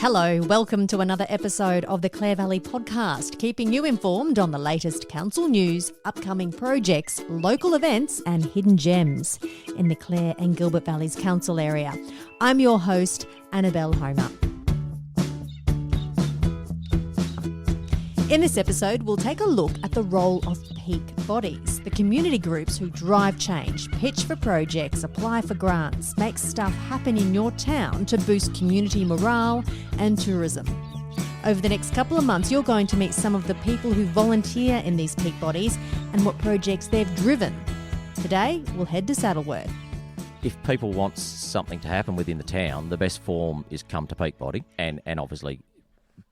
Hello, welcome to another episode of the Clare Valley Podcast, keeping you informed on the latest council news, upcoming projects, local events and hidden gems in the Clare and Gilbert Valleys council area. I'm your host, Annabelle Homer. In this episode, we'll take a look at the role of peak bodies, the community groups who drive change, pitch for projects, apply for grants, make stuff happen in your town to boost community morale and tourism. Over the next couple of months, you're going to meet some of the people who volunteer in these peak bodies and what projects they've driven. Today, we'll head to Saddleworth. If people want something to happen within the town, the best form is come to peak body and obviously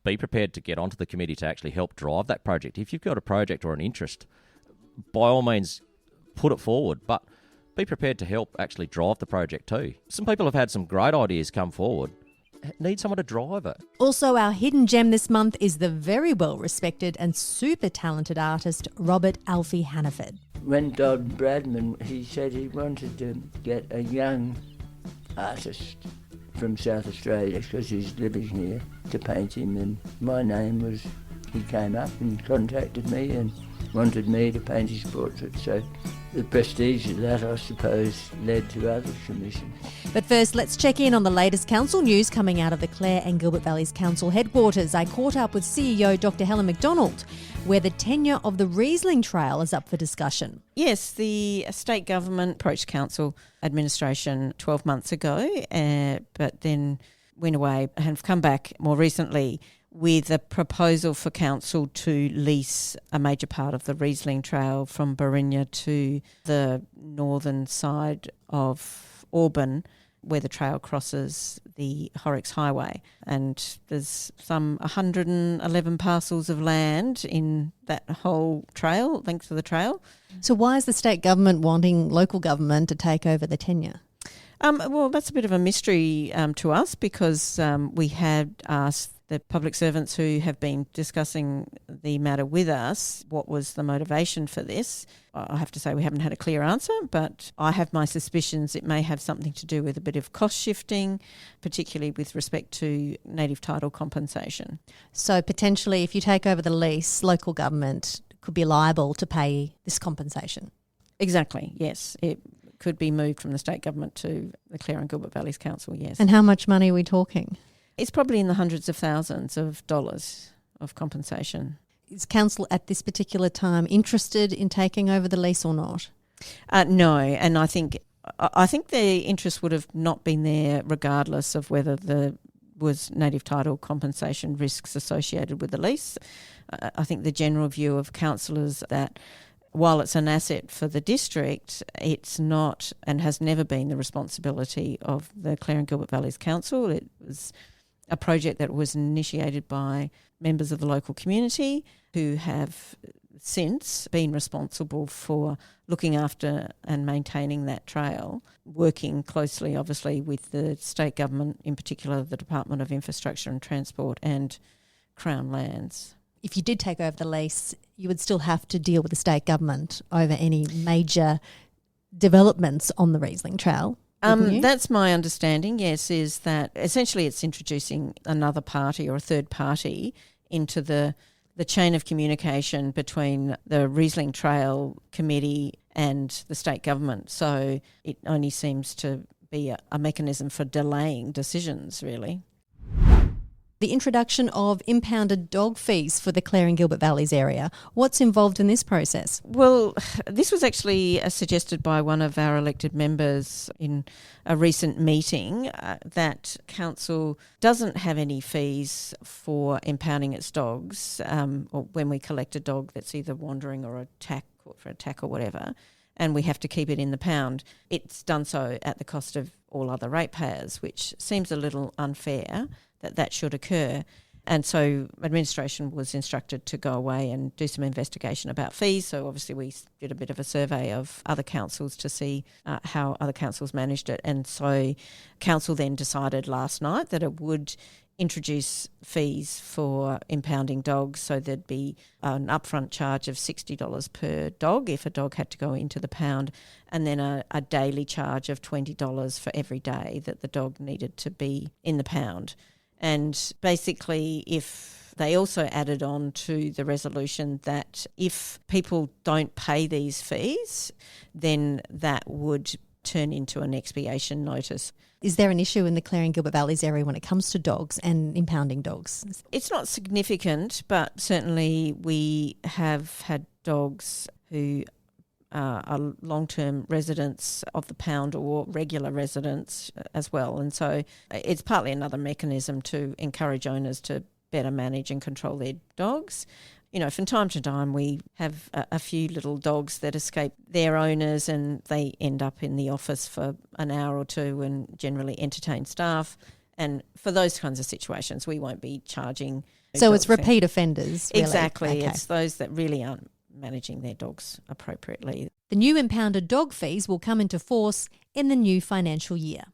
be prepared to get onto the committee to actually help drive that project. If you've got a project or an interest, by all means, put it forward, but be prepared to help actually drive the project too. Some people have had some great ideas come forward. Need someone to drive it. Also, our hidden gem this month is the very well-respected and super talented artist, Robert Alfie Hannaford. When Don Bradman, he said he wanted to get a young artist from South Australia, because he's living here, to paint him, and my name was, he came up and contacted me and wanted me to paint his portrait, so the prestige of that, I suppose, led to other commissions. But first, let's check in on the latest council news coming out of the Clare and Gilbert Valleys Council headquarters. I caught up with CEO Dr. Helen Macdonald, where the tenure of the Riesling Trail is up for discussion. Yes, the state government approached council administration 12 months ago, but then went away and have come back more recently with a proposal for council to lease a major part of the Riesling Trail from Barinya to the northern side of Auburn, where the trail crosses the Horrocks Highway. And there's some 111 parcels of land in that whole trail, length of the trail. So why is the state government wanting local government to take over the tenure? Well, that's a bit of a mystery to us, because we had asked the public servants who have been discussing the matter with us what was the motivation for this. I have to say we haven't had a clear answer, but I have my suspicions it may have something to do with a bit of cost shifting, particularly with respect to native title compensation. So potentially if you take over the lease, local government could be liable to pay this compensation. Exactly, yes. It could be moved from the state government to the Clare and Gilbert Valleys Council, yes. And how much money are we talking? It's probably in the hundreds of thousands of dollars of compensation. Is council at this particular time interested in taking over the lease or not? No, and I think the interest would have not been there regardless of whether there was native title compensation risks associated with the lease. I think the general view of councillors that while it's an asset for the district, it's not and has never been the responsibility of the Clare and Gilbert Valleys Council. It was a project that was initiated by members of the local community who have since been responsible for looking after and maintaining that trail, working closely obviously with the state government, in particular the Department of Infrastructure and Transport and Crown Lands. If you did take over the lease, you would still have to deal with the state government over any major developments on the Riesling Trail. That's my understanding, yes, is that essentially it's introducing another party or a third party into the chain of communication between the Riesling Trail Committee and the state government. So it only seems to be a mechanism for delaying decisions, really. The introduction of impounded dog fees for the Clare and Gilbert Valleys area. What's involved in this process? Well, this was actually suggested by one of our elected members in a recent meeting that council doesn't have any fees for impounding its dogs or when we collect a dog that's either wandering or for attack or whatever, and we have to keep it in the pound. It's done so at the cost of all other ratepayers, which seems a little unfair that should occur. And so administration was instructed to go away and do some investigation about fees. So obviously we did a bit of a survey of other councils to see how other councils managed it. And so council then decided last night that it would introduce fees for impounding dogs. So there'd be an upfront charge of $60 per dog if a dog had to go into the pound, and then a daily charge of $20 for every day that the dog needed to be in the pound. And basically, if they also added on to the resolution that if people don't pay these fees, then that would turn into an expiation notice. Is there an issue in the Clare and Gilbert Valleys area when it comes to dogs and impounding dogs? It's not significant, but certainly we have had dogs who are long-term residents of the pound or regular residents as well. And so it's partly another mechanism to encourage owners to better manage and control their dogs. You know, from time to time we have a few little dogs that escape their owners and they end up in the office for an hour or two and generally entertain staff. And for those kinds of situations, we won't be charging. So it's repeat offenders, really? Exactly. Okay. It's those that really aren't managing their dogs appropriately. The new impounded dog fees will come into force in the new financial year.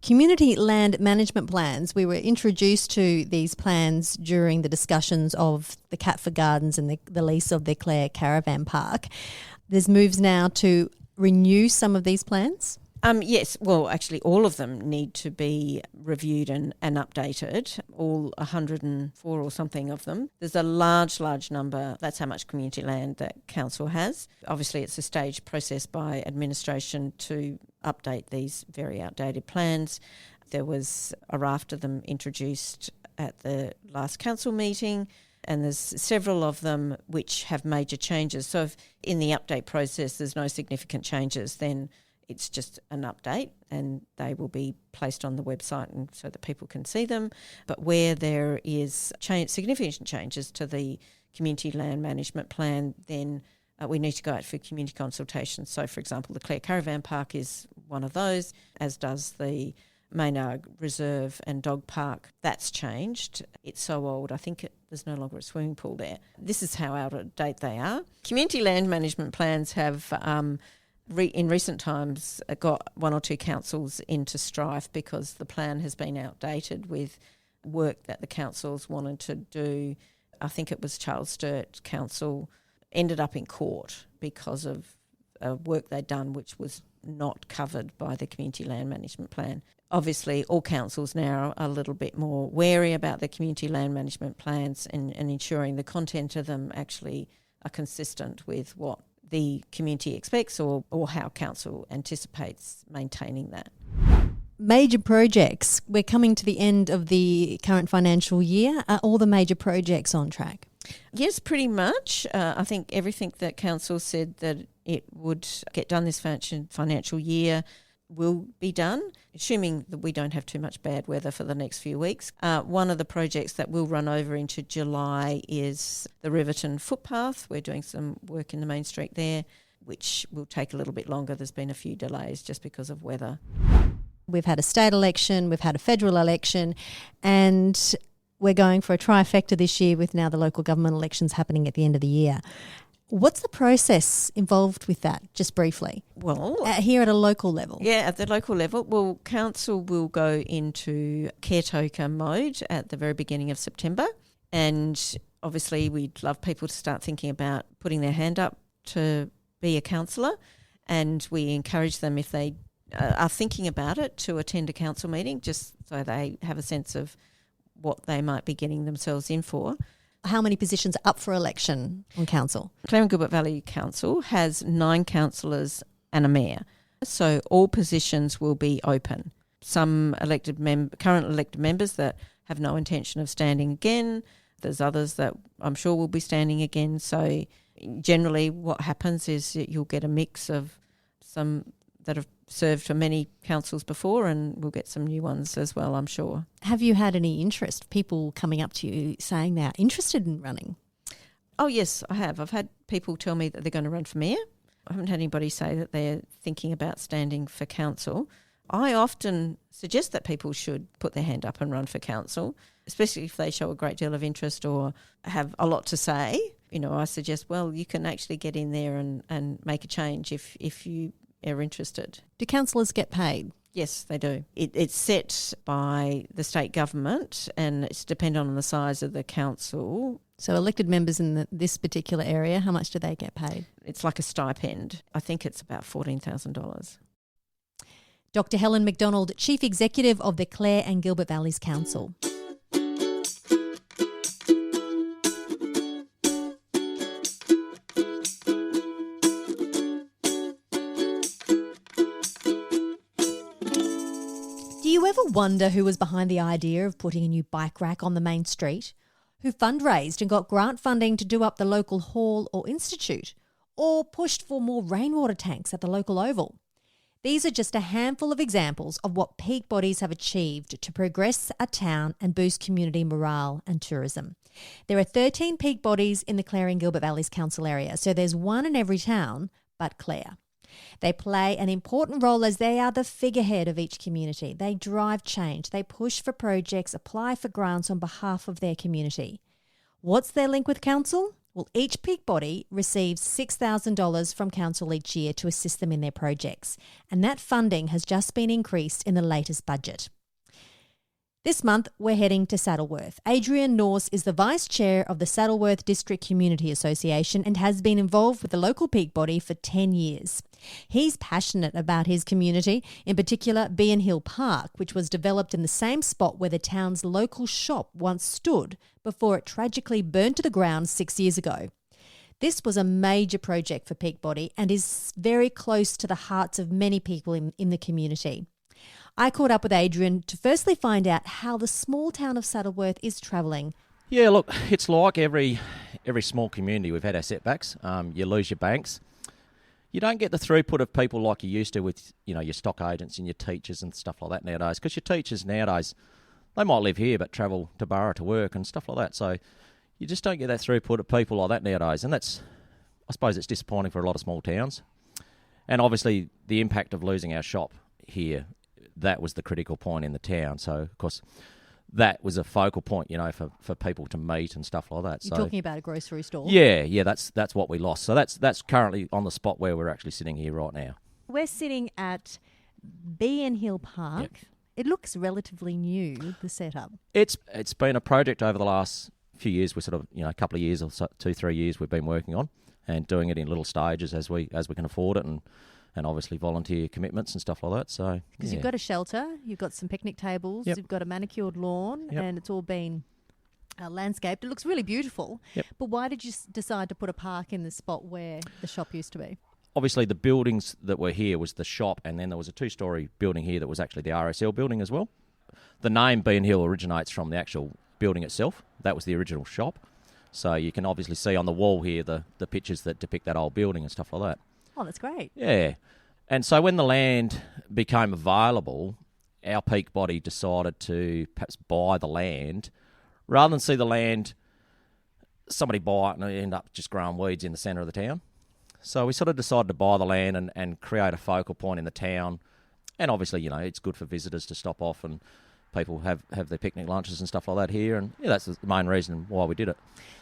Community land management plans. We were introduced to these plans during the discussions of the Catford Gardens and the lease of the Clare Caravan Park. There's moves now to renew some of these plans? Yes, well, actually all of them need to be reviewed and updated, all 104 or something of them. There's a large number. That's how much community land that council has. Obviously it's a staged process by administration to update these very outdated plans. There was a raft of them introduced at the last council meeting, and there's several of them which have major changes. So if in the update process there's no significant changes, then it's just an update and they will be placed on the website and so that people can see them. But where there is significant changes to the community land management plan, then we need to go out for community consultations. So, for example, the Clare Caravan Park is one of those, as does the Maynard Reserve and Dog Park. That's changed. It's so old, I think there's no longer a swimming pool there. This is how out of date they are. Community land management plans have in recent times got one or two councils into strife because the plan has been outdated with work that the councils wanted to do. I think it was Charles Sturt Council ended up in court because of work they'd done which was not covered by the community land management plan. Obviously, all councils now are a little bit more wary about the community land management plans and ensuring the content of them actually are consistent with what the community expects or how council anticipates maintaining that. Major projects. We're coming to the end of the current financial year. Are all the major projects on track? Yes, pretty much. I think everything that council said that it would get done this financial year will be done, assuming that we don't have too much bad weather for the next few weeks. One of the projects that will run over into July is the Riverton footpath. We're doing some work in the main street there, which will take a little bit longer. There's been a few delays just because of weather. We've had a state election, we've had a federal election, and we're going for a trifecta this year with now the local government elections happening at the end of the year. What's the process involved with that, just briefly? Well, here at a local level. Yeah, at the local level. Well, council will go into caretaker mode at the very beginning of September. And obviously we'd love people to start thinking about putting their hand up to be a councillor. And we encourage them, if they are thinking about it, to attend a council meeting just so they have a sense of what they might be getting themselves in for. How many positions are up for election on council? Clare and Gilbert Valley Council has 9 councillors and a mayor. So all positions will be open. Some current elected members that have no intention of standing again. There's others that I'm sure will be standing again. So generally what happens is that you'll get a mix of some that have served for many councils before, and we'll get some new ones as well, I'm sure. Have you had any interest, people coming up to you saying they're interested in running? Oh, yes, I have. I've had people tell me that they're going to run for mayor. I haven't had anybody say that they're thinking about standing for council. I often suggest that people should put their hand up and run for council, especially if they show a great deal of interest or have a lot to say. You know, I suggest, well, you can actually get in there and make a change if you are interested. Do councillors get paid? Yes, they do. It's set by the state government and it's dependent on the size of the council. So elected members in this particular area, how much do they get paid? It's like a stipend. I think it's about $14,000. Dr. Helen Macdonald, Chief Executive of the Clare and Gilbert Valleys Council. Do you ever wonder who was behind the idea of putting a new bike rack on the main street? Who fundraised and got grant funding to do up the local hall or institute? Or pushed for more rainwater tanks at the local oval? These are just a handful of examples of what peak bodies have achieved to progress a town and boost community morale and tourism. There are 13 peak bodies in the Clare and Gilbert Valleys Council area, so there's one in every town but Clare. They play an important role as they are the figurehead of each community. They drive change. They push for projects, apply for grants on behalf of their community. What's their link with council? Well, each peak body receives $6,000 from council each year to assist them in their projects, and that funding has just been increased in the latest budget. This month, we're heading to Saddleworth. Adrian Norse is the Vice Chair of the Saddleworth District Community Association and has been involved with the local peak body for 10 years. He's passionate about his community, in particular Bean Hill Park, which was developed in the same spot where the town's local shop once stood before it tragically burned to the ground 6 years ago. This was a major project for Peak Body and is very close to the hearts of many people in the community. I caught up with Adrian to firstly find out how the small town of Saddleworth is travelling. Yeah, look, it's like every small community. We've had our setbacks. You lose your banks. You don't get the throughput of people like you used to with, your stock agents and your teachers and stuff like that nowadays. Because your teachers nowadays, they might live here but travel to Borough to work and stuff like that. So you just don't get that throughput of people like that nowadays. And I suppose it's disappointing for a lot of small towns. And obviously the impact of losing our shop here, that was the critical point in the town. So, of course, that was a focal point, for people to meet and stuff like that. You're talking about a grocery store? Yeah, that's what we lost. So that's currently on the spot where we're actually sitting here right now. We're sitting at Bean Hill Park. Yep. It looks relatively new, the setup. It's been a project over the last few years. We're sort of, a couple of years or so, 2-3 years we've been working on and doing it in little stages as we can afford it, and obviously volunteer commitments and stuff like that. So because you've got a shelter, you've got some picnic tables, Yep. You've got a manicured lawn, Yep. and it's all been landscaped. It looks really beautiful. Yep. But why did you decide to put a park in the spot where the shop used to be? Obviously, the buildings that were here was the shop, and then there was a 2-storey building here that was actually the RSL building as well. The name Bean Hill originates from the actual building itself. That was the original shop. So you can obviously see on the wall here the pictures that depict that old building and stuff like that. Oh, that's great. Yeah. And so when the land became available, our peak body decided to perhaps buy the land rather than see the land, somebody buy it and end up just growing weeds in the centre of the town. So we sort of decided to buy the land and create a focal point in the town. And obviously, it's good for visitors to stop off, and people have their picnic lunches and stuff like that here. And that's the main reason why we did it.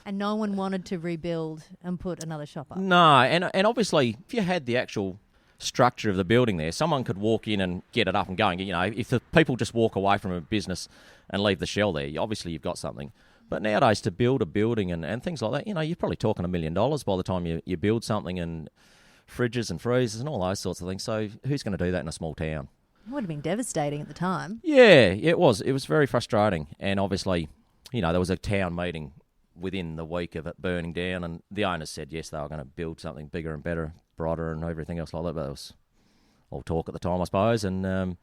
And no one wanted to rebuild and put another shop up? No, and obviously if you had the actual structure of the building there, someone could walk in and get it up and going. If the people just walk away from a business and leave the shell there, obviously you've got something. But nowadays, to build a building and things like that, you're probably talking $1 million by the time you build something, and fridges and freezers and all those sorts of things. So who's going to do that in a small town? It would have been devastating at the time. Yeah, it was. It was very frustrating. And obviously, there was a town meeting within the week of it burning down, and the owners said yes, they were going to build something bigger and better, brighter and everything else like that. But it was all talk at the time, I suppose. And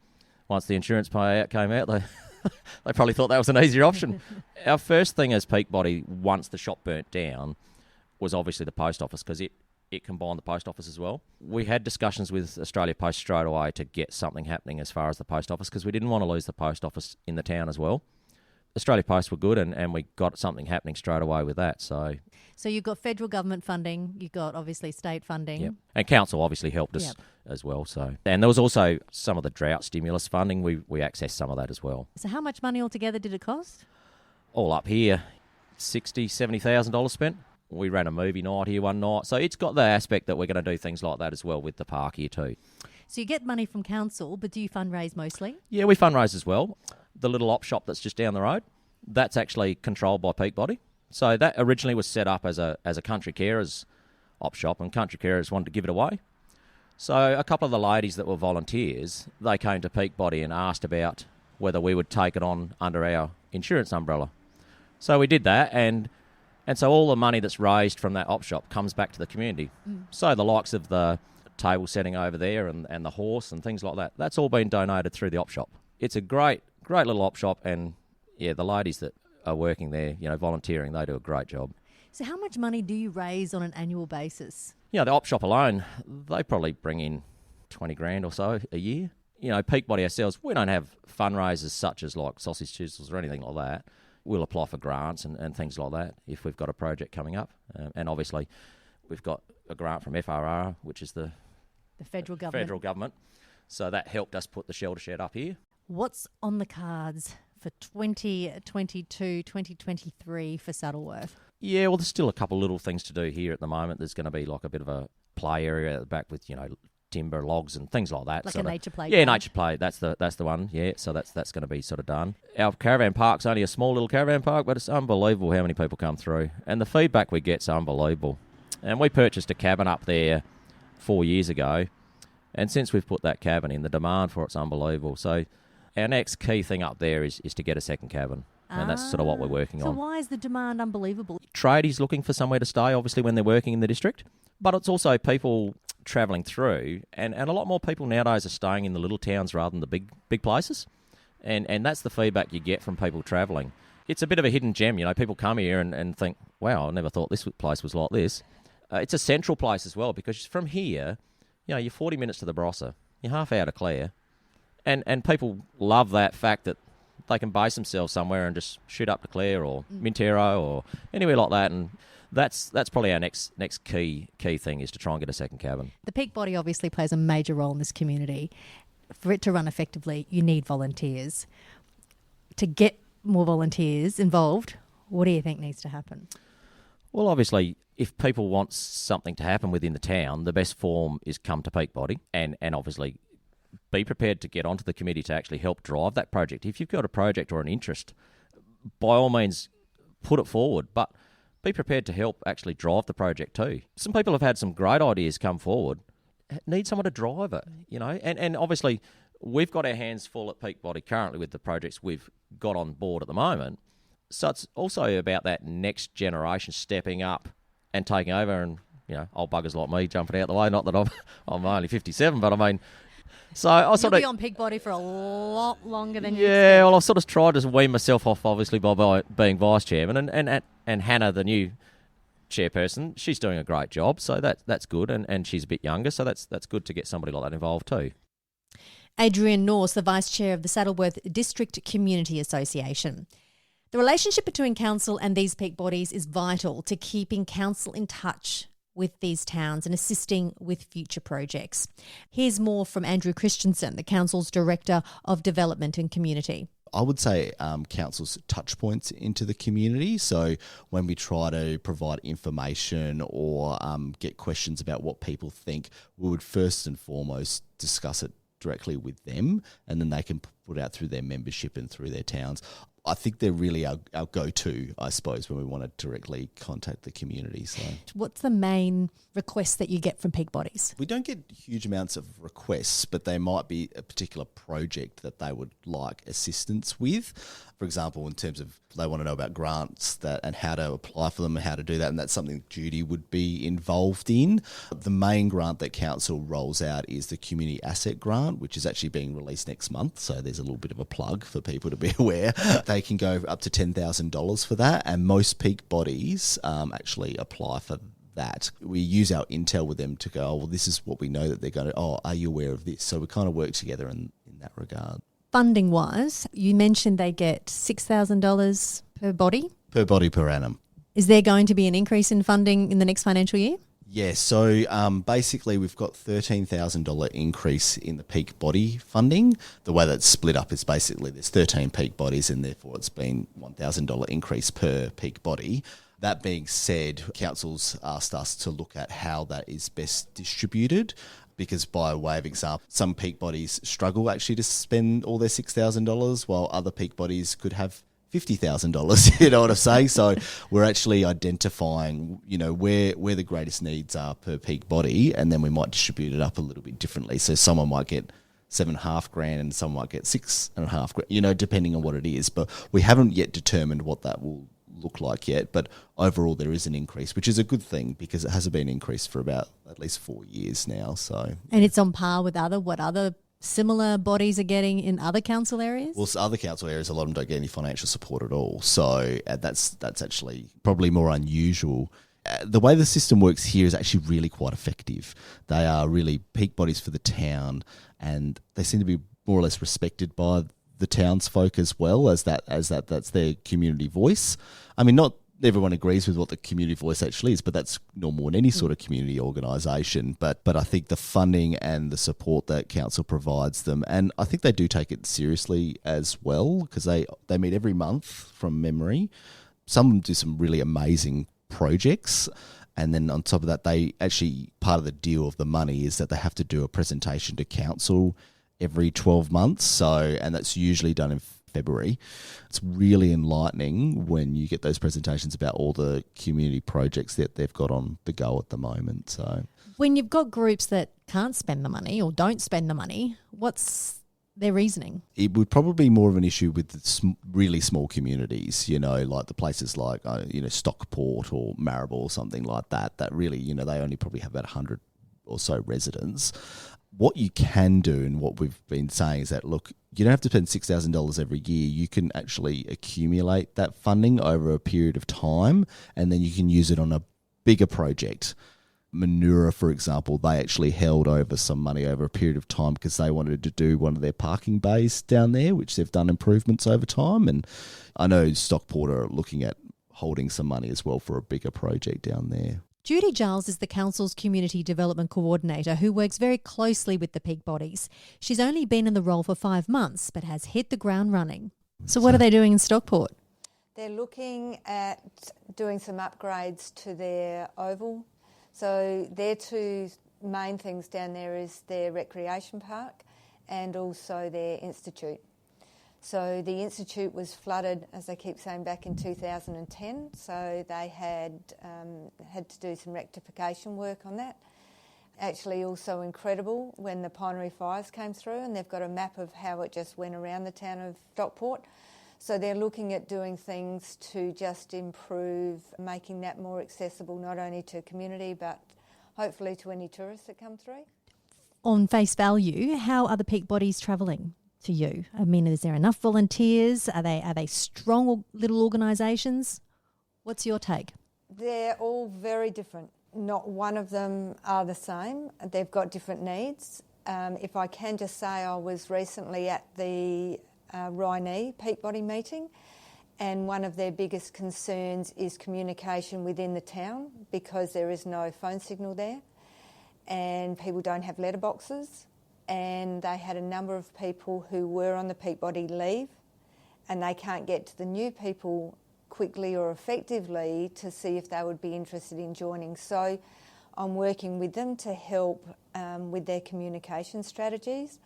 once the insurance payout came out, they probably thought that was an easier option. Our first thing as peak body, once the shop burnt down, was obviously the post office, because it combined the post office as well. We had discussions with Australia Post straight away to get something happening as far as the post office, because we didn't want to lose the post office in the town as well. Australia Post were good, and we got something happening straight away with that. So you've got federal government funding, you've got obviously state funding. Yep. And council obviously helped us as well. So, and there was also some of the drought stimulus funding. We accessed some of that as well. So how much money altogether did it cost? All up here, $60,000-$70,000 spent. We ran a movie night here one night. So it's got the aspect that we're going to do things like that as well with the park here too. So you get money from council, but do you fundraise mostly? Yeah, we fundraise as well. The little op shop that's just down the road, that's actually controlled by Peak Body. So that originally was set up as a country carers op shop, and country carers wanted to give it away. So a couple of the ladies that were volunteers, they came to Peak Body and asked about whether we would take it on under our insurance umbrella. So we did that, and so all the money that's raised from that op shop comes back to the community. So the likes of the table setting over there and the horse and things like that, that's all been donated through the op shop. It's a great little op shop, and yeah, the ladies that are working there, volunteering, they do a great job. So how much money do you raise on an annual basis? The op shop alone, they probably bring in 20 grand or so a year. Peak Body ourselves, we don't have fundraisers such as like sausage chisels or anything like that. We'll apply for grants and things like that if we've got a project coming up. And obviously, we've got a grant from FRR, which is the federal government. So that helped us put the shelter shed up here. What's on the cards for 2022, 2023 for Saddleworth? Yeah, well, there's still a couple little things to do here at the moment. There's going to be like a bit of a play area at the back with, timber, logs and things like that. Like a nature play. Yeah, nature play. That's the one. Yeah, so that's going to be sort of done. Our caravan park's only a small little caravan park, but it's unbelievable how many people come through. And the feedback we get's unbelievable. And we purchased a cabin up there 4 years ago. And since we've put that cabin in, the demand for it's unbelievable. So our next key thing up there is to get a second cabin. And that's sort of what we're working on. So why is the demand unbelievable? Tradies looking for somewhere to stay, obviously, when they're working in the district. But it's also people travelling through, and a lot more people nowadays are staying in the little towns rather than the big places. And that's the feedback you get from people travelling. It's a bit of a hidden gem, people come here and think, wow, I never thought this place was like this. It's a central place as well, because from here, you're 40 minutes to the Barossa, you're half hour to Clare, and people love that fact that they can base themselves somewhere and just shoot up to Clare or Mintero or anywhere like that, and that's probably our next key thing, is to try and get a second cabin. The Peak Body obviously plays a major role in this community. For it to run effectively, you need volunteers. To get more volunteers involved, what do you think needs to happen? Well, obviously, if people want something to happen within the town, the best form is come to Peak Body and obviously be prepared to get onto the committee to actually help drive that project. If you've got a project or an interest, by all means, put it forward, but be prepared to help actually drive the project too. Some people have had some great ideas come forward, need someone to drive it, and obviously we've got our hands full at Peak Body currently with the projects we've got on board at the moment. So it's also about that next generation stepping up and taking over, and old buggers like me jumping out the way. Not that I'm only 57, but I mean, so I sort You'll of be on Peak Body for a lot longer than you expect. Yeah, well, I've sort of tried to wean myself off, obviously, by being vice chairman, and Hannah, the new chairperson, she's doing a great job, so that's good, and she's a bit younger, so that's good to get somebody like that involved too. Adrian Norse, the Vice Chair of the Saddleworth District Community Association. The relationship between council and these peak bodies is vital to keeping council in touch with these towns and assisting with future projects. Here's more from Andrew Christensen, the council's Director of Development and Community. I would say council's touch points into the community. So when we try to provide information or get questions about what people think, we would first and foremost discuss it directly with them, and then they can put out through their membership and through their towns. I think they're really our go-to, I suppose, when we want to directly contact the community. So, what's the main request that you get from peak bodies? We don't get huge amounts of requests, but they might be a particular project that they would like assistance with. For example, in terms of they want to know about grants and how to apply for them and how to do that, and that's something Judy would be involved in. The main grant that council rolls out is the Community Asset Grant, which is actually being released next month. So there's a little bit of a plug for people to be aware. They can go up to $10,000 for that, and most peak bodies actually apply for that. We use our intel with them to go, oh, well, this is what we know that they're going to, oh, are you aware of this? So we kind of work together in that regard. Funding-wise, you mentioned they get $6,000 per body? Per body per annum. Is there going to be an increase in funding in the next financial year? Yeah, so basically we've got $13,000 increase in the peak body funding. The way that's split up is basically there's 13 peak bodies and therefore it's been $1,000 increase per peak body. That being said, council's asked us to look at how that is best distributed, because by way of example, some peak bodies struggle actually to spend all their $6,000 while other peak bodies could have $50,000. You know what I'm saying? So we're actually identifying, where the greatest needs are per peak body, and then we might distribute it up a little bit differently. So someone might get $7,500 and someone might get $6,500, depending on what it is. But we haven't yet determined what that will look like yet. But overall, there is an increase, which is a good thing because it hasn't been increased for about at least 4 years now. So, and it's on par with other similar bodies are getting in other council areas? Well, other council areas, a lot of them don't get any financial support at all. So that's actually probably more unusual. The way the system works here is actually really quite effective. They are really peak bodies for the town, and they seem to be more or less respected by the townsfolk as well, as that's their community voice. I mean, not everyone agrees with what the community voice actually is, but that's normal in any sort of community organisation. But I think the funding and the support that council provides them, and I think they do take it seriously as well, because they meet every month from memory. Some of them do some really amazing projects. And then on top of that, they actually, part of the deal of the money is that they have to do a presentation to council every 12 months. So, and that's usually done in February. It's really enlightening when you get those presentations about all the community projects that they've got on the go at the moment. So, when you've got groups that can't spend the money or don't spend the money, what's their reasoning? It would probably be more of an issue with the really small communities, like the places like, Stockport or Maribor or something like that, that really, they only probably have about 100 or so residents. What you can do, and what we've been saying, is that, look, you don't have to spend $6,000 every year. You can actually accumulate that funding over a period of time, and then you can use it on a bigger project. Manura, for example, they actually held over some money over a period of time because they wanted to do one of their parking bays down there, which they've done improvements over time. And I know Stockport are looking at holding some money as well for a bigger project down there. Judy Giles is the council's community development coordinator who works very closely with the peak bodies. She's only been in the role for 5 months but has hit the ground running. So what are they doing in Stockport? They're looking at doing some upgrades to their oval. So their two main things down there is their recreation park and also their institute. So the institute was flooded, as they keep saying, back in 2010. So they had to do some rectification work on that. Actually also incredible when the Pinery fires came through, and they've got a map of how it just went around the town of Stockport. So they're looking at doing things to just improve, making that more accessible not only to community but hopefully to any tourists that come through. On face value, how are the peak bodies travelling to you? I mean, is there enough volunteers? Are they strong little organisations? What's your take? They're all very different. Not one of them are the same. They've got different needs. If I can just say, I was recently at the Rhinee peak body meeting, and one of their biggest concerns is communication within the town because there is no phone signal there and people don't have letterboxes. And they had a number of people who were on the peak body leave, and they can't get to the new people quickly or effectively to see if they would be interested in joining. So I'm working with them to help with their communication strategies.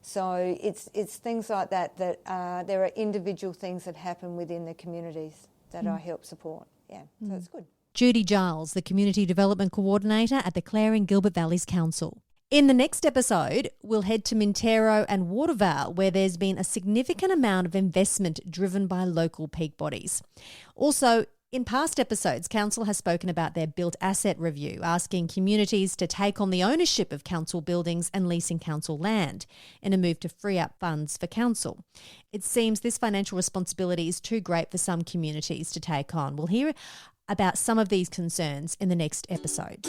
So it's things like that there are individual things that happen within the communities that I help support. Yeah, so it's good. Judy Giles, the Community Development Coordinator at the Clare and Gilbert Valleys Council. In the next episode, we'll head to Mintero and Watervale, where there's been a significant amount of investment driven by local peak bodies. Also, in past episodes, Council has spoken about their built asset review, asking communities to take on the ownership of council buildings and leasing council land in a move to free up funds for council. It seems this financial responsibility is too great for some communities to take on. We'll hear about some of these concerns in the next episode.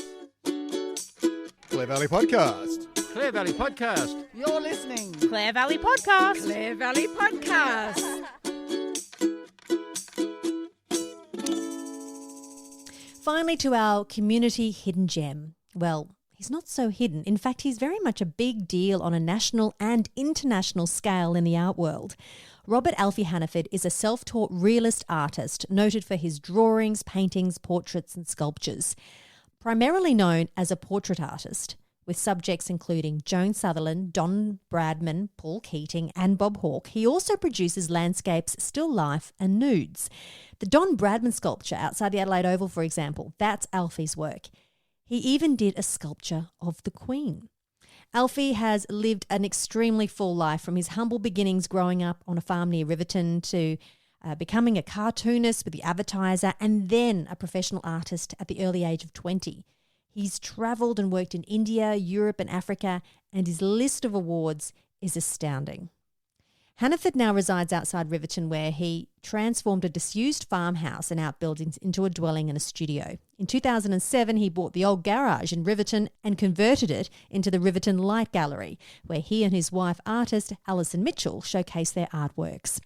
Clare Valley Podcast. Clare Valley Podcast. You're listening. Clare Valley Podcast. Clare Valley Podcast. Finally, to our community hidden gem. Well, he's not so hidden. In fact, he's very much a big deal on a national and international scale in the art world. Robert Alfie Hannaford is a self-taught realist artist noted for his drawings, paintings, portraits and sculptures. Primarily known as a portrait artist, With subjects including Joan Sutherland, Don Bradman, Paul Keating and Bob Hawke, he also produces landscapes, still life and nudes. The Don Bradman sculpture outside the Adelaide Oval, for example, that's Alfie's work. He even did a sculpture of the Queen. Alfie has lived an extremely full life, from his humble beginnings growing up on a farm near Riverton to becoming a cartoonist with the Advertiser and then a professional artist at the early age of 20. He's travelled and worked in India, Europe and Africa, and his list of awards is astounding. Hannaford now resides outside Riverton, where he transformed a disused farmhouse and outbuildings into a dwelling and a studio. In 2007, he bought the old garage in Riverton and converted it into the Riverton Light Gallery, where he and his wife, artist Alison Mitchell, showcase their artworks.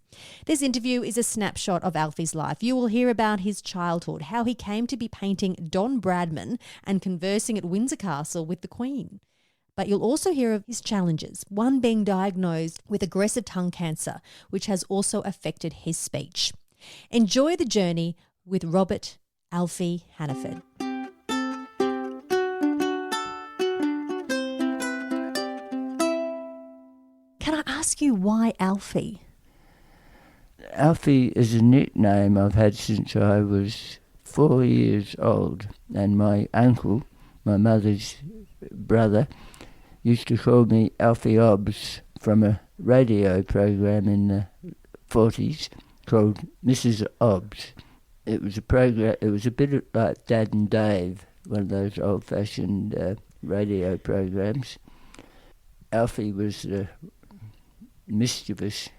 This interview is a snapshot of Alfie's life. You will hear about his childhood, how he came to be painting Don Bradman and conversing at Windsor Castle with the Queen. But you'll also hear of his challenges, one being diagnosed with aggressive tongue cancer, which has also affected his speech. Enjoy the journey with Robert Alfie Hannaford. Can I ask you why Alfie? Alfie is a nickname I've had since I was 4 years old, and my uncle, my mother's brother, used to call me Alfie Obbs from a radio program in the 40s called Mrs. Obbs. It was a program. It was a bit like Dad and Dave, one of those old-fashioned radio programs. Alfie was the mischievous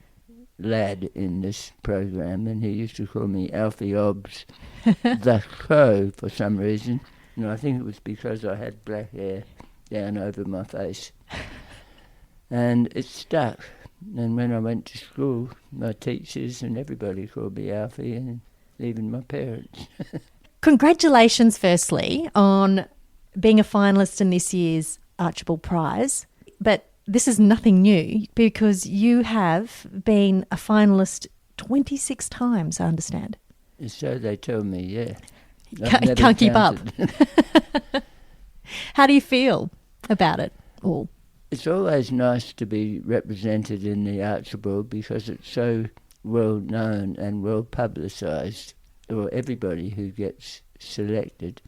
lad in this program, and he used to call me Alfie Obbs, the Crow, for some reason. And I think it was because I had black hair down over my face. And it stuck. And when I went to school, my teachers and everybody called me Alfie, and even my parents. Congratulations, firstly, on being a finalist in this year's Archibald Prize. But this is nothing new, because you have been a finalist 26 times, I understand. So they tell me, yeah. Can't keep up. How do you feel about it all? It's always nice to be represented in the Archibald because it's so well known and well publicised, or everybody who gets selected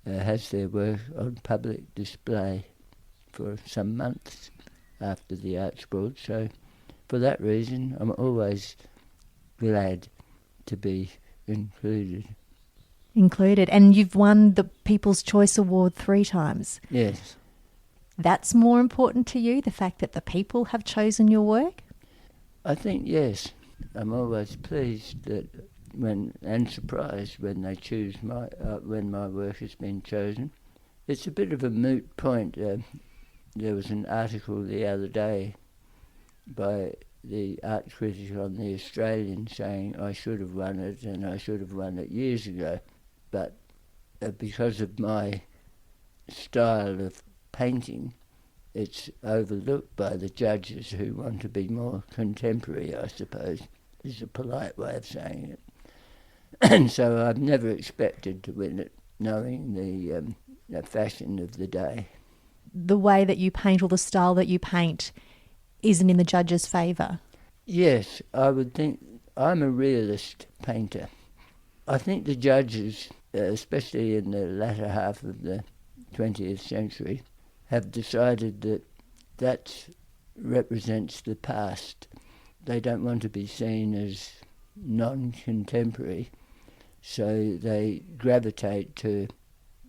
has their work on public display for some months after the Archibald. So for that reason, I'm always glad to be included. And you've won the People's Choice Award 3 times. Yes. That's more important to you, the fact that the people have chosen your work? I think yes. I'm always pleased that and surprised when they choose when my work has been chosen. It's a bit of a moot point. There was an article the other day by the art critic on The Australian saying I should have won it and I should have won it years ago. But because of my style of painting, it's overlooked by the judges who want to be more contemporary, I suppose, is a polite way of saying it. And so I've never expected to win it, knowing the fashion of the day. The way that you paint, or the style that you paint, isn't in the judges' favour? Yes, I would think. I'm a realist painter. I think the judges, especially in the latter half of the 20th century, have decided that that represents the past. They don't want to be seen as non-contemporary, so they gravitate to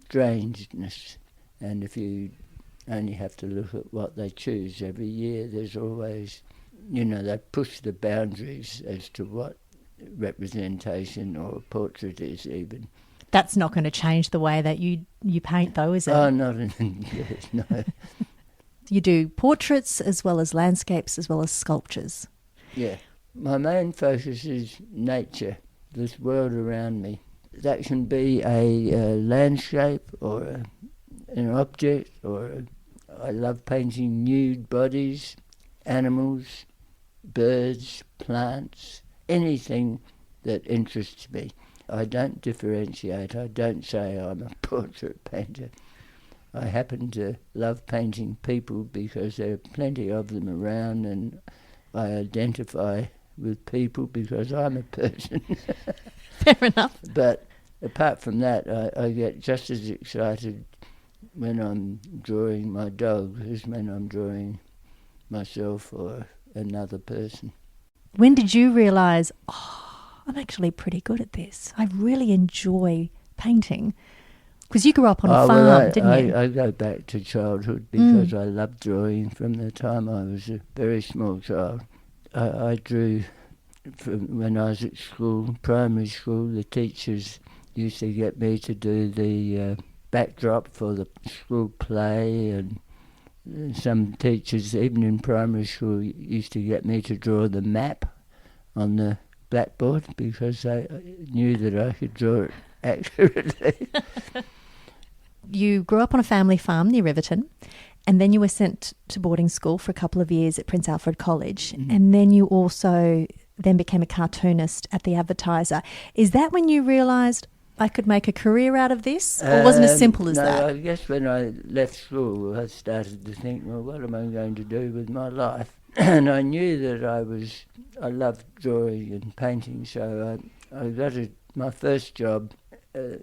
strangeness. And if you only have to look at what they choose every year, there's always, they push the boundaries as to what representation or portrait is even. That's not going to change the way that you paint, though, is it? Oh, not in yes, no. You do portraits as well as landscapes as well as sculptures. Yeah. My main focus is nature, this world around me. That can be a landscape or an object, or I love painting nude bodies, animals, birds, plants, anything that interests me. I don't differentiate. I don't say I'm a portrait painter. I happen to love painting people because there are plenty of them around, and I identify with people because I'm a person. Fair enough. But apart from that, I get just as excited when I'm drawing my dog as when I'm drawing myself or another person. When did you realise, I'm actually pretty good at this? I really enjoy painting. Because you grew up on a farm, didn't you? I go back to childhood because I loved drawing from the time I was a very small child. I drew from when I was at school, primary school. The teachers used to get me to do the backdrop for the school play, and some teachers, even in primary school, used to get me to draw the map on the blackboard because they knew that I could draw it accurately. You grew up on a family farm near Riverton, and then you were sent to boarding school for a couple of years at Prince Alfred College, and then you also then became a cartoonist at the Advertiser. Is that when you realised I could make a career out of this, or wasn't it as simple as that? I guess when I left school, I started to think, well, what am I going to do with my life? And I knew that I loved drawing and painting, so I got my first job.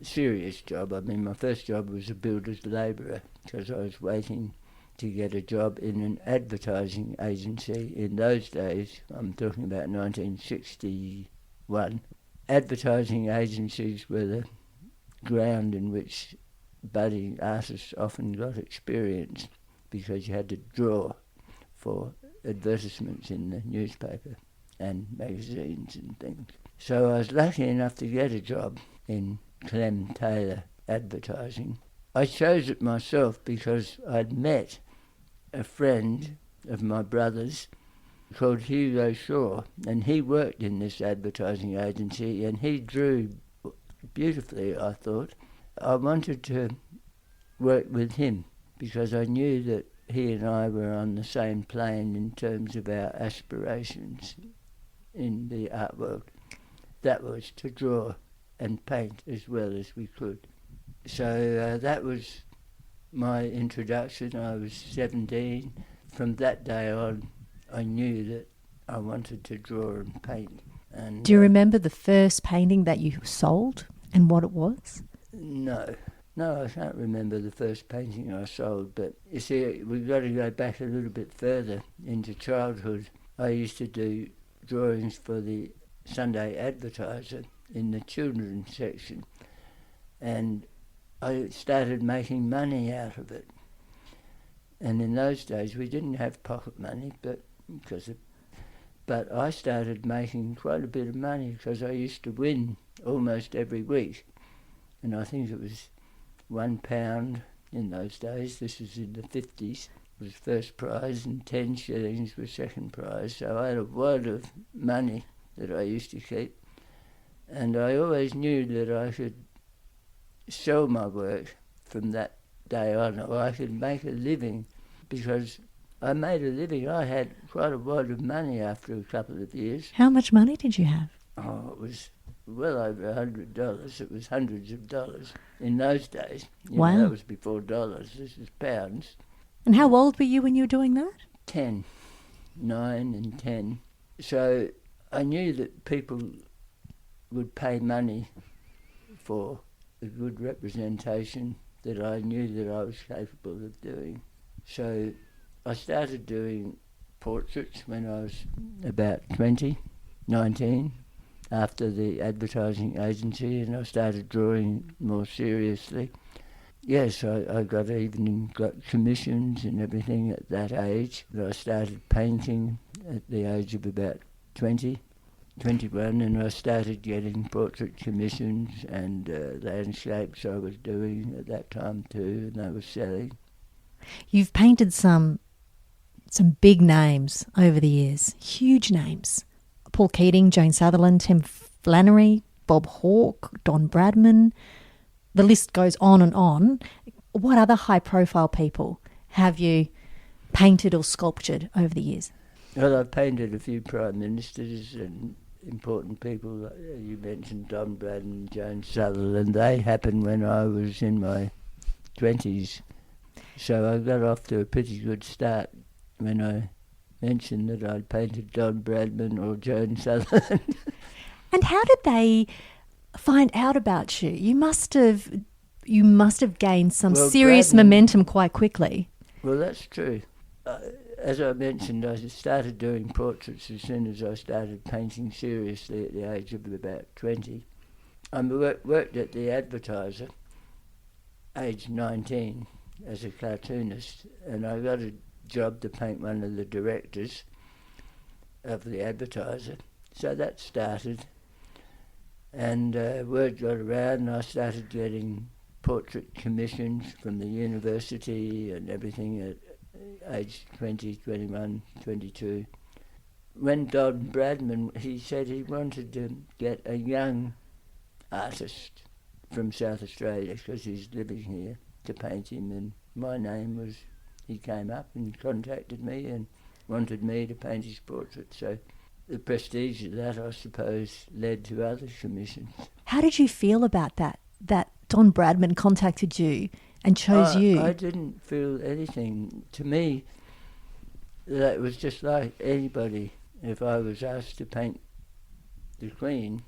Serious job. I mean, my first job was a builder's labourer because I was waiting to get a job in an advertising agency. In those days, I'm talking about 1961, advertising agencies were the ground in which budding artists often got experience because you had to draw for advertisements in the newspaper and magazines and things. So I was lucky enough to get a job in Clem Taylor Advertising. I chose it myself because I'd met a friend of my brother's called Hugo Shaw, and he worked in this advertising agency, and he drew beautifully, I thought. I wanted to work with him because I knew that he and I were on the same plane in terms of our aspirations in the art world. That was to draw and paint as well as we could. So that was my introduction. I was 17. From that day on, I knew that I wanted to draw and paint. And Do you remember the first painting that you sold and what it was? No, I can't remember the first painting I sold, but you see, we've got to go back a little bit further into childhood. I used to do drawings for the Sunday Advertiser in the children's section, and I started making money out of it. And in those days we didn't have pocket money, but I started making quite a bit of money because I used to win almost every week, and I think it was £1 in those days. This was in the 50s. Was first prize and 10 shillings was second prize. So I had a wad of money that I used to keep. And I always knew that I could sell my work from that day on, or I could make a living, because I made a living. I had quite a wad of money after a couple of years. How much money did you have? Oh, it was well over $100. It was hundreds of dollars in those days. Wow. That was before dollars. This is pounds. And how old were you when you were doing that? 9 and 10. So I knew that people would pay money for a good representation that I knew that I was capable of doing. So I started doing portraits when I was about 19, after the advertising agency, and I started drawing more seriously. Yes, I got commissions and everything at that age. But I started painting at the age of about 21, and I started getting portrait commissions and landscapes I was doing at that time too, and I was selling. You've painted some big names over the years, huge names. Paul Keating, Jane Sutherland, Tim Flannery, Bob Hawke, Don Bradman. The list goes on and on. What other high-profile people have you painted or sculptured over the years? Well, I've painted a few prime ministers and important people. You mentioned Don Bradman, Jane Sutherland. They happened when I was in my 20s, So I got off to a pretty good start when I mentioned that I'd painted Don Bradman or Joan Sutherland. And how did they find out about you? You must have gained some serious momentum quite quickly. Well, that's true. As I mentioned, I started doing portraits as soon as I started painting seriously at the age of about 20. I worked at the Advertiser, age 19, as a cartoonist, and I got a job to paint one of the directors of the Advertiser. So that started, and word got around, and I started getting portrait commissions from the university and everything at age 20, 21, 22. When Don Bradman, he said he wanted to get a young artist from South Australia, because he's living here, to paint him, and my name was, he came up and contacted me and wanted me to paint his portrait. So the prestige of that, I suppose, led to other commissions. How did you feel about that Don Bradman contacted you and chose you? I didn't feel anything. To me, that was just like anybody. If I was asked to paint the Queen,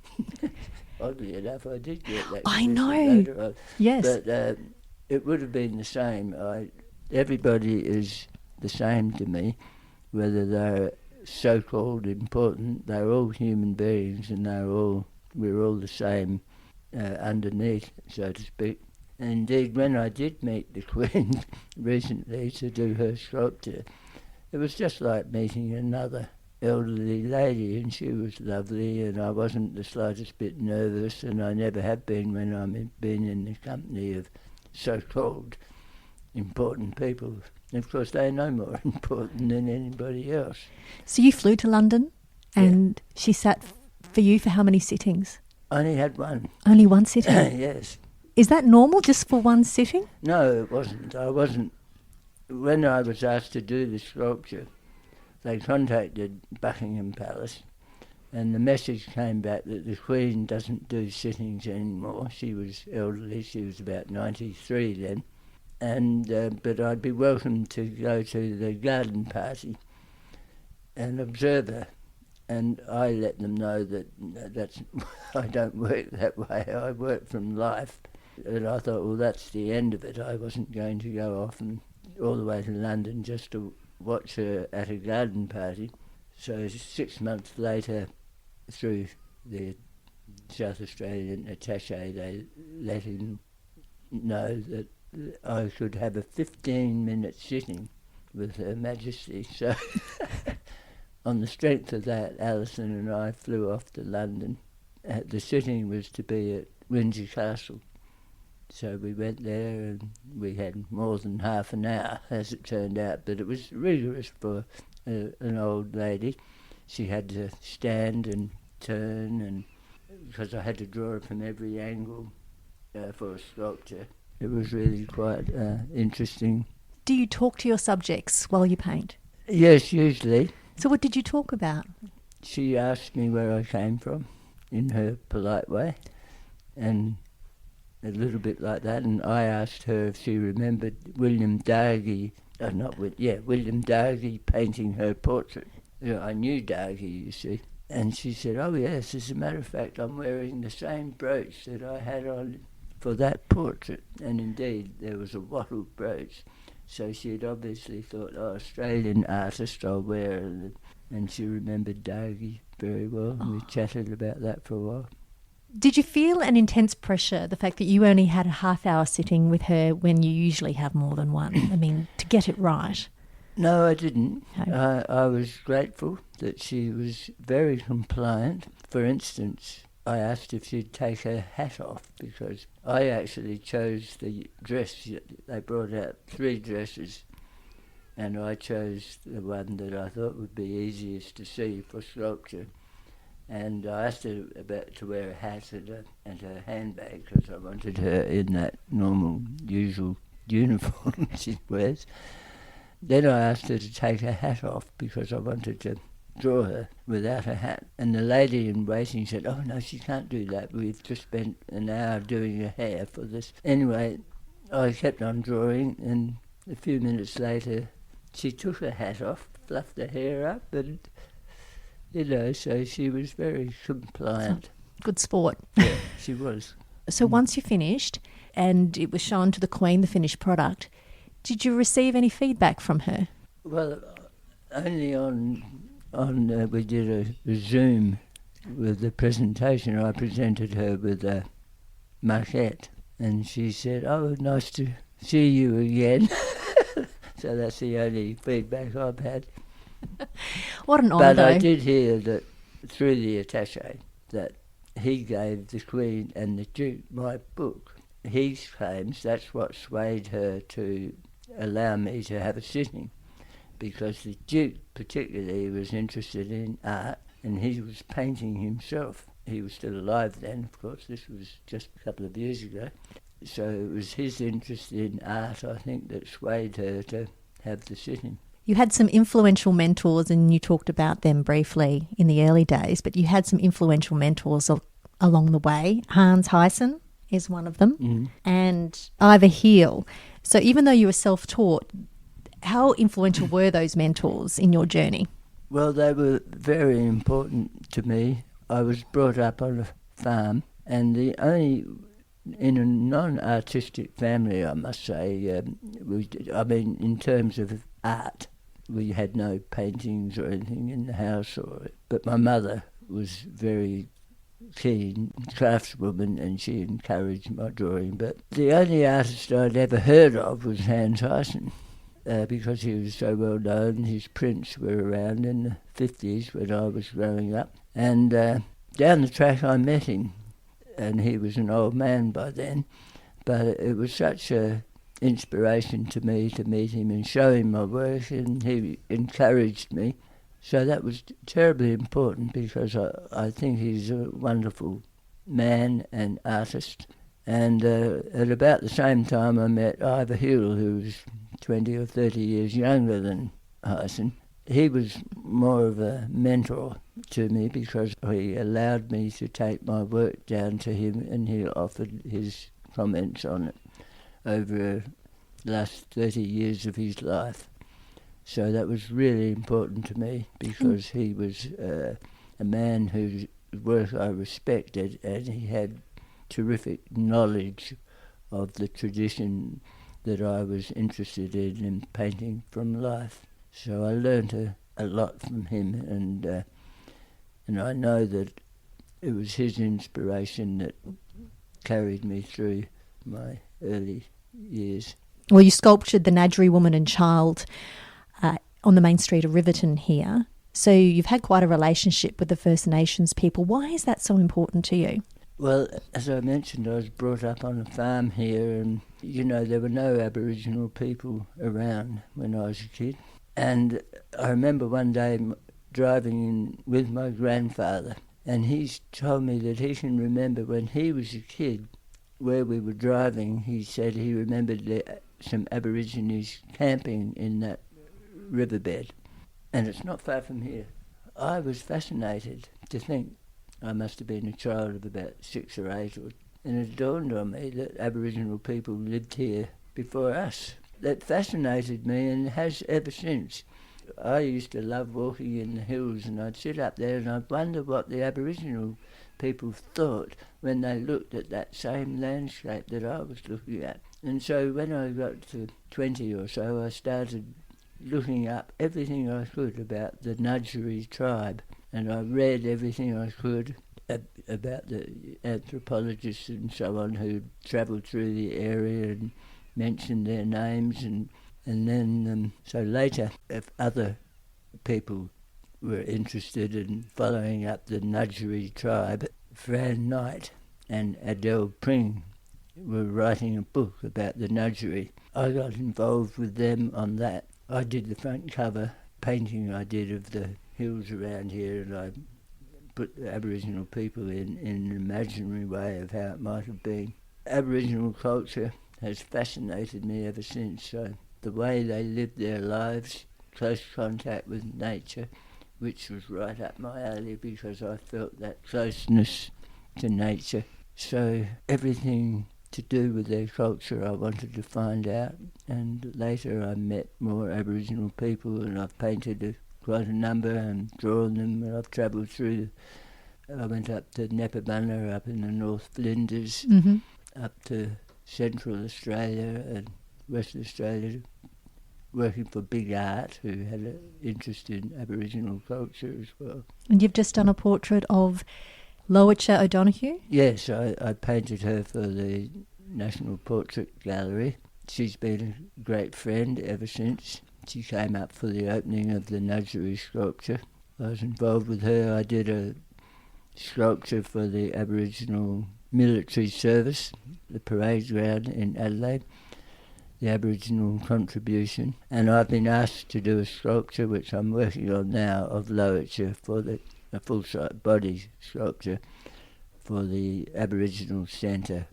oddly enough, I did get that. I know. Later on. Yes. But it would have been the same. Everybody is the same to me, whether they're so-called important. They're all human beings, and we're all the same underneath, so to speak. And indeed, when I did meet the Queen recently to do her sculpture, it was just like meeting another elderly lady, and she was lovely, and I wasn't the slightest bit nervous, and I never have been when I've been in the company of so-called important people. And of course, they're no more important than anybody else. So you flew to London, and she sat for you for how many sittings? I only had one. Only one sitting? Yes. Is that normal, just for one sitting? No, it wasn't. I wasn't. When I was asked to do the sculpture, they contacted Buckingham Palace, and the message came back that the Queen doesn't do sittings anymore. She was elderly. She was about 93 then. And but I'd be welcome to go to the garden party and observe her. And I let them know that I don't work that way. I work from life. And I thought, well, that's the end of it. I wasn't going to go off and all the way to London just to watch her at a garden party. So 6 months later, through the South Australian attaché, they let him know that I could have a 15-minute sitting with Her Majesty. So on the strength of that, Alison and I flew off to London. The sitting was to be at Windsor Castle. So we went there, and we had more than half an hour, as it turned out, but it was rigorous for an old lady. She had to stand and turn, and because I had to draw it from every angle for a sculpture. It was really quite interesting. Do you talk to your subjects while you paint? Yes, usually. So what did you talk about? She asked me where I came from in her polite way, and a little bit like that, and I asked her if she remembered William Dargie painting her portrait. I knew Dargie, you see. And she said, oh yes, as a matter of fact, I'm wearing the same brooch that I had on for that portrait. And indeed, there was a wattle brooch. So she had obviously thought, Australian artist, I'll wear it. And she remembered Dargie very well, and we chatted about that for a while. Did you feel an intense pressure, the fact that you only had a half-hour sitting with her when you usually have more than one? I mean, to get it right. No, I didn't. No. I was grateful that she was very compliant. For instance, I asked if she'd take her hat off, because I actually chose the dress. They brought out 3 dresses, and I chose the one that I thought would be easiest to see for sculpture. And I asked her to wear a hat and a handbag, because I wanted her in that normal, usual uniform she wears. Then I asked her to take her hat off, because I wanted to draw her without a hat. And the lady in waiting said, oh no, she can't do that. We've just spent an hour doing her hair for this. Anyway, I kept on drawing, and a few minutes later, she took her hat off, fluffed her hair up, and, so she was very compliant. Good sport. Yeah, she was. So once you finished and it was shown to the Queen, the finished product, did you receive any feedback from her? Well, only on we did a Zoom with the presentation. I presented her with a maquette, and she said, "Oh, nice to see you again." So that's the only feedback I've had. What an honour, But I though. did hear that through the attaché that he gave the Queen and the Duke my book. He claims that's what swayed her to allow me to have a sitting, because the Duke particularly was interested in art, and he was painting himself. He was still alive then, of course. This was just a couple of years ago. So it was his interest in art, I think, that swayed her to have the sitting. You had some influential mentors, and you talked about them briefly in the early days, but you had some influential mentors along the way. Hans Heissen is one of them, and Ivor Heel. So even though you were self-taught, how influential were those mentors in your journey? Well, they were very important to me. I was brought up on a farm, and in a non-artistic family, I must say, in terms of art, we had no paintings or anything in the house, but my mother was very keen craftswoman, and she encouraged my drawing. But the only artist I'd ever heard of was Hans Heissen, because he was so well known. His prints were around in the 50s when I was growing up, and down the track I met him, and he was an old man by then, but it was such a inspiration to me to meet him and show him my work, and he encouraged me. So that was terribly important, because I think he's a wonderful man and artist. And at about the same time I met Ivor Hill, who was 20 or 30 years younger than Heissen. He was more of a mentor to me, because he allowed me to take my work down to him, and he offered his comments on it over the last 30 years of his life. So that was really important to me, because he was a man whose work I respected, and he had terrific knowledge of the tradition that I was interested in painting from life. So I learned a lot from him, and I know that it was his inspiration that carried me through my early years. Well, you sculptured the Nadgery Woman and Child on the main street of Riverton here. So you've had quite a relationship with the First Nations people. Why is that so important to you? Well, as I mentioned, I was brought up on a farm here, and, there were no Aboriginal people around when I was a kid. And I remember one day driving in with my grandfather, and he's told me that he can remember when he was a kid, where we were driving, he said he remembered some Aborigines camping in that riverbed. And it's not far from here. I was fascinated to think I must have been a child of about 6 or 8, and it dawned on me that Aboriginal people lived here before us. That fascinated me, and has ever since. I used to love walking in the hills, and I'd sit up there and I'd wonder what the Aboriginal people thought when they looked at that same landscape that I was looking at. And so when I got to 20 or so, I started looking up everything I could about the Nadgery tribe, and I read everything I could about the anthropologists and so on who travelled through the area and mentioned their names, and then so later, if other people were interested in following up the Nadgery tribe, Fran Knight and Adele Pring were writing a book about the Nadgery. I got involved with them on that. I did the front cover painting I did of the hills around here, and I put the Aboriginal people in an imaginary way of how it might have been. Aboriginal culture has fascinated me ever since. So the way they lived their lives, close contact with nature, which was right up my alley because I felt that closeness to nature. So everything to do with their culture I wanted to find out, and later I met more Aboriginal people, and I've painted quite a number and drawn them, and I've travelled through. I went up to Nepabunna, up in the North Flinders, up to Central Australia and Western Australia, working for Big Art, who had an interest in Aboriginal culture as well. And you've just done a portrait of Lowicha O'Donoghue? Yes, I painted her for the National Portrait Gallery. She's been a great friend ever since. She came up for the opening of the Nudgery sculpture. I was involved with her. I did a sculpture for the Aboriginal Military Service, the parade ground in Adelaide, the Aboriginal contribution. And I've been asked to do a sculpture, which I'm working on now, of Lowicha for a full-size body sculpture for the Aboriginal Centre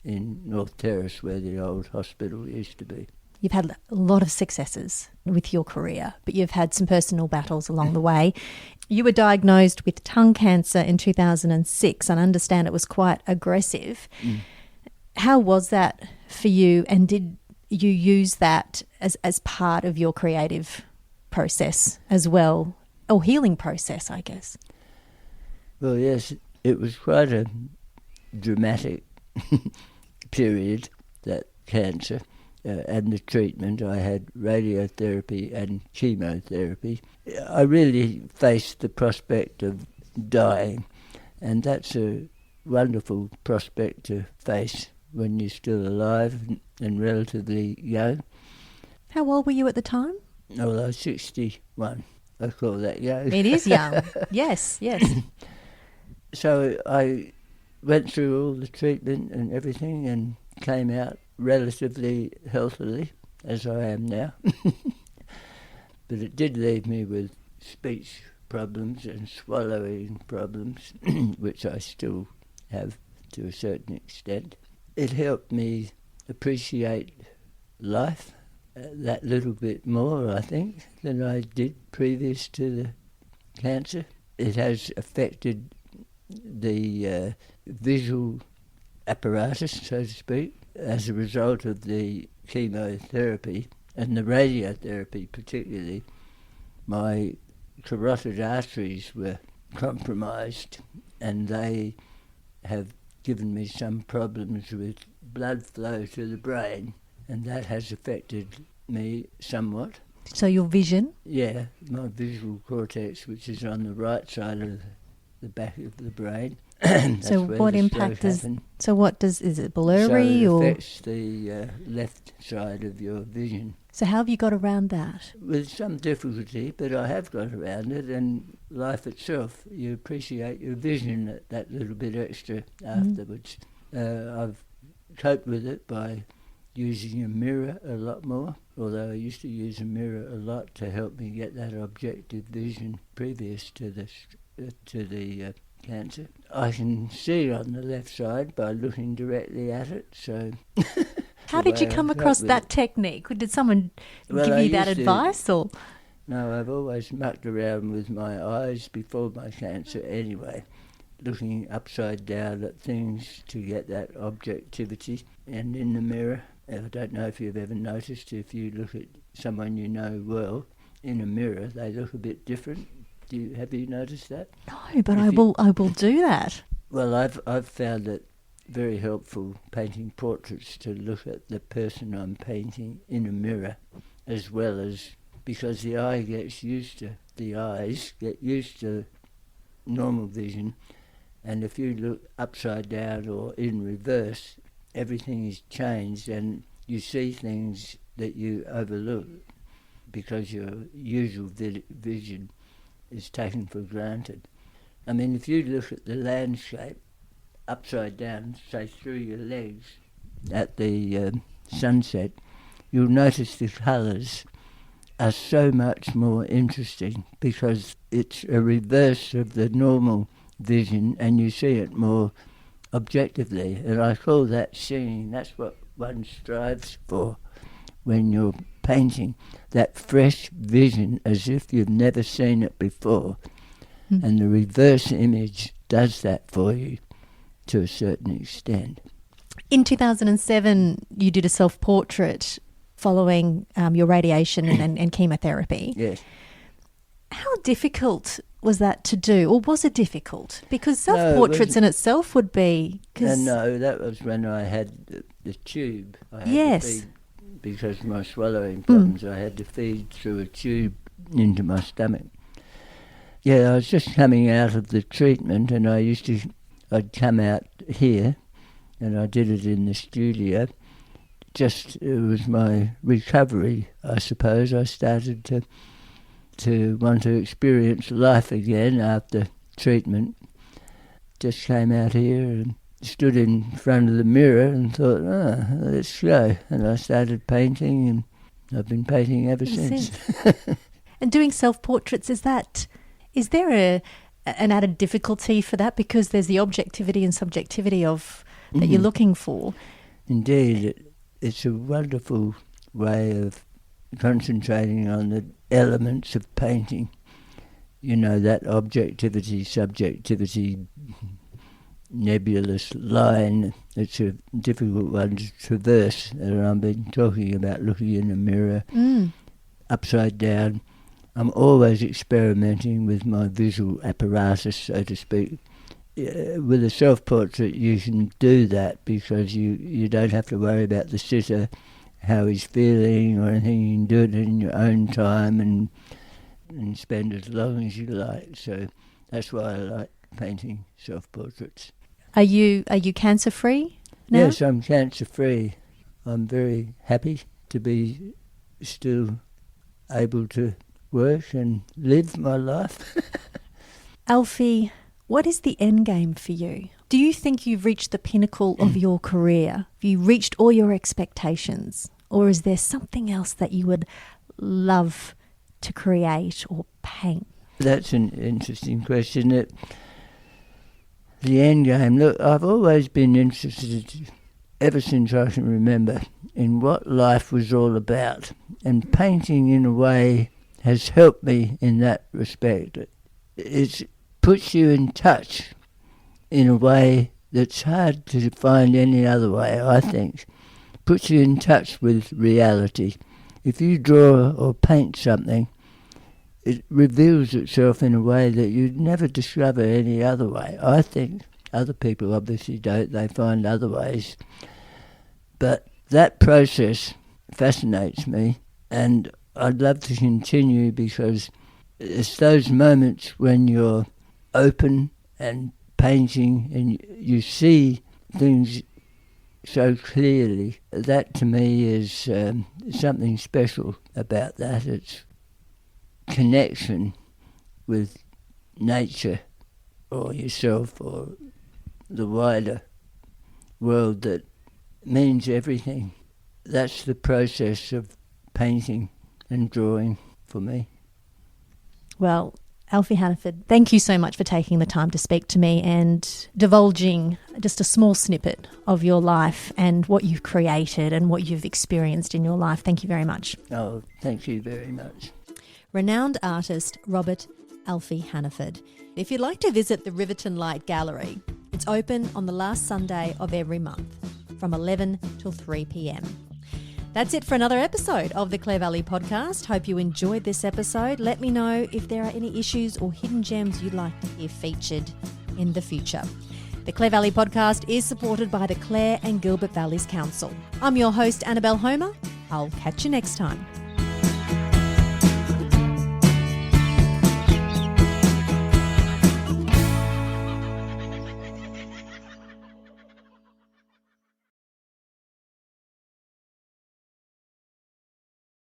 in North Terrace, where the old hospital used to be. You've had a lot of successes with your career, but you've had some personal battles along the way. You were diagnosed with tongue cancer in 2006, and I understand it was quite aggressive. How was that for you, and did you use that as part of your creative process as well, or healing process, I guess? Well, yes, it was quite a dramatic period, that cancer. And the treatment. I had radiotherapy and chemotherapy. I really faced the prospect of dying, and that's a wonderful prospect to face when you're still alive and relatively young. How old were you at the time? Oh, well, I was 61. I call that young. It is young. Yes. So I went through all the treatment and everything and came out relatively healthily, as I am now. But it did leave me with speech problems and swallowing problems, which I still have to a certain extent. It helped me appreciate life that little bit more, I think, than I did previous to the cancer. It has affected the visual apparatus, so to speak, as a result of the chemotherapy and the radiotherapy particularly. My carotid arteries were compromised, and they have given me some problems with blood flow to the brain, and that has affected me somewhat. So your vision? Yeah, my visual cortex, which is on the right side of the back of the brain. So what impact is it blurry? So it or affects the left side of your vision. So how have you got around that? With some difficulty, but I have got around it, and life itself, you appreciate your vision that little bit extra afterwards. I've coped with it by using a mirror a lot more, although I used to use a mirror a lot to help me get that objective vision previous to the cancer. I can see on the left side by looking directly at it, so... How did you come across that technique? Did someone give you that advice? Or No, I've always mucked around with my eyes before my cancer anyway, looking upside down at things to get that objectivity. And in the mirror, I don't know if you've ever noticed, if you look at someone you know well in a mirror, they look a bit different. Have you noticed that? No, but I will do that. Well, I've found it very helpful painting portraits to look at the person I'm painting in a mirror, as well as because the eyes get used to normal vision, and if you look upside down or in reverse, everything is changed and you see things that you overlook because your usual vision is taken for granted. I mean, if you look at the landscape upside down, say through your legs at the sunset, you'll notice the colours are so much more interesting because it's a reverse of the normal vision and you see it more objectively. And I call that seeing. That's what one strives for when you're painting, that fresh vision as if you've never seen it before. And the reverse image does that for you to a certain extent. In 2007, you did a self-portrait following your radiation and chemotherapy. Yes. How difficult was that to do, or was it difficult? Because self-portraits in itself would be... No, that was when I had the tube. I had Yes. to feed, because of my swallowing problems, I had to feed through a tube into my stomach. Yeah, I was just coming out of the treatment, and I'd come out here, and I did it in the studio. It was my recovery, I suppose. I started to want to experience life again after treatment. Just came out here and stood in front of the mirror and thought, let's go. And I started painting, and I've been painting ever since. And doing self-portraits, is there an added difficulty for that, because there's the objectivity and subjectivity that you're looking for? Indeed, it's a wonderful way of concentrating on the elements of painting. You know, that objectivity, subjectivity, nebulous line. It's a difficult one to traverse, and I've been talking about looking in a mirror upside down. I'm always experimenting with my visual apparatus, so to speak. With a self-portrait, you can do that because you don't have to worry about the sitter, how he's feeling or anything. You can do it in your own time and spend as long as you like. So that's why I like painting self-portraits. Are you cancer-free now? Yes, I'm cancer-free. I'm very happy to be still able to work and live my life. Alfie, what is the end game for you? Do you think you've reached the pinnacle of your career? Have you reached all your expectations? Or is there something else that you would love to create or paint? That's an interesting question. The end game. Look, I've always been interested, ever since I can remember, in what life was all about. And painting, in a way, has helped me in that respect. It puts you in touch in a way that's hard to find any other way, I think. Puts you in touch with reality. If you draw or paint something, it reveals itself in a way that you'd never discover any other way. I think other people obviously don't, they find other ways. But that process fascinates me, and I'd love to continue, because it's those moments when you're open and painting and you see things so clearly. That to me is something special about that. It's connection with nature or yourself or the wider world that means everything. That's the process of painting and drawing for me. Well, Alfie Hannaford, thank you so much for taking the time to speak to me and divulging just a small snippet of your life and what you've created and what you've experienced in your life. Thank you very much. Oh, thank you very much. Renowned artist Robert Alfie Hannaford. If you'd like to visit the Riverton Light Gallery, it's open on the last Sunday of every month from 11 till 3 p.m. That's it for another episode of the Clare Valley Podcast. Hope you enjoyed this episode. Let me know if there are any issues or hidden gems you'd like to hear featured in the future. The Clare Valley Podcast is supported by the Clare and Gilbert Valleys Council. I'm your host, Annabelle Homer. I'll catch you next time.